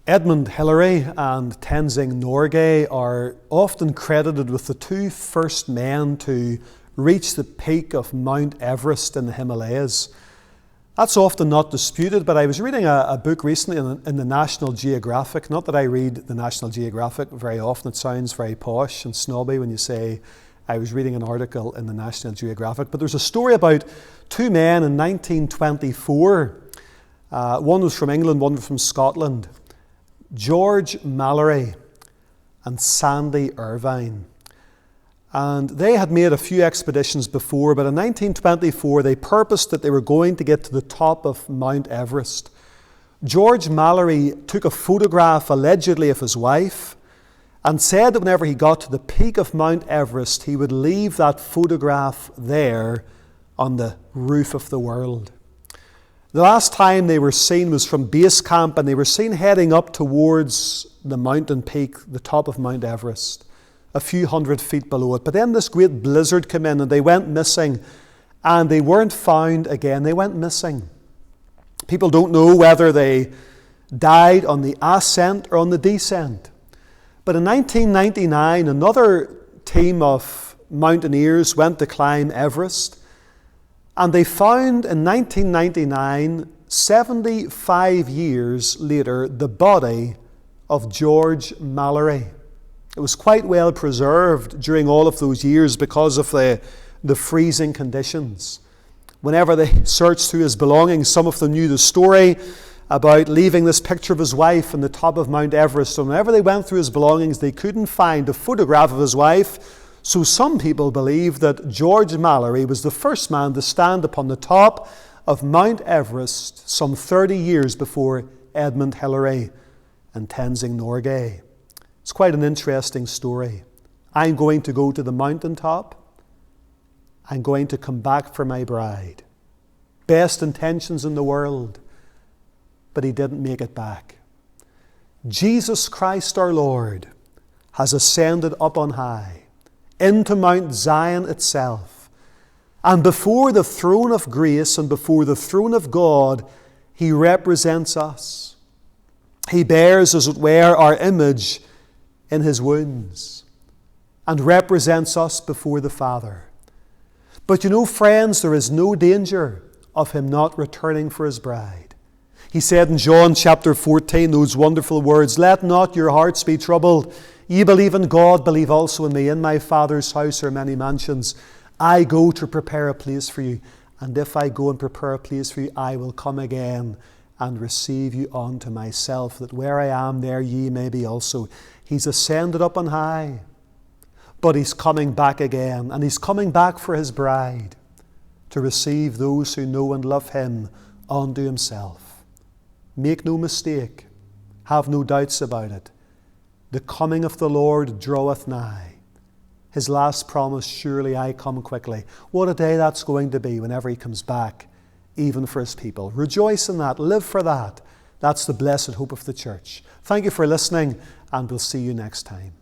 Edmund Hillary and Tenzing Norgay are often credited with the two first men to reach the peak of Mount Everest in the Himalayas. That's often not disputed, but I was reading a book recently in the National Geographic. Not that I read the National Geographic very often. It sounds very posh and snobby when you say, I was reading an article in the National Geographic. But there's a story about two men in 1924. One was from England, one was from Scotland. George Mallory and Sandy Irvine. And they had made a few expeditions before, but in 1924 they purposed that they were going to get to the top of Mount Everest. George Mallory took a photograph allegedly of his wife and said that whenever he got to the peak of Mount Everest, he would leave that photograph there on the roof of the world. The last time they were seen was from base camp, and they were seen heading up towards the mountain peak, the top of Mount Everest, a few hundred feet below it. But then this great blizzard came in and they went missing, and they weren't found again. They went missing. People don't know whether they died on the ascent or on the descent. But in 1999, another team of mountaineers went to climb Everest. And they found in 1999, 75 years later, the body of George Mallory. It was quite well preserved during all of those years because of the freezing conditions. Whenever they searched through his belongings, some of them knew the story about leaving this picture of his wife on the top of Mount Everest. And whenever they went through his belongings, they couldn't find a photograph of his wife. So some people believe that George Mallory was the first man to stand upon the top of Mount Everest some 30 years before Edmund Hillary and Tenzing Norgay. It's quite an interesting story. I'm going to go to the mountaintop. I'm going to come back for my bride. Best intentions in the world, but he didn't make it back. Jesus Christ our Lord has ascended up on high into Mount Zion itself. And before the throne of grace and before the throne of God, he represents us. He bears, as it were, our image in his wounds and represents us before the Father. But you know, friends, there is no danger of him not returning for his bride. He said in John chapter 14 those wonderful words, "Let not your hearts be troubled. Ye believe in God, believe also in me. In my Father's house are many mansions. I go to prepare a place for you. And if I go and prepare a place for you, I will come again and receive you unto myself, that where I am, there ye may be also." He's ascended up on high, but he's coming back again. And he's coming back for his bride to receive those who know and love him unto himself. Make no mistake. Have no doubts about it. The coming of the Lord draweth nigh. His last promise, surely I come quickly. What a day that's going to be whenever he comes back, even for his people. Rejoice in that. Live for that. That's the blessed hope of the church. Thank you for listening, and we'll see you next time.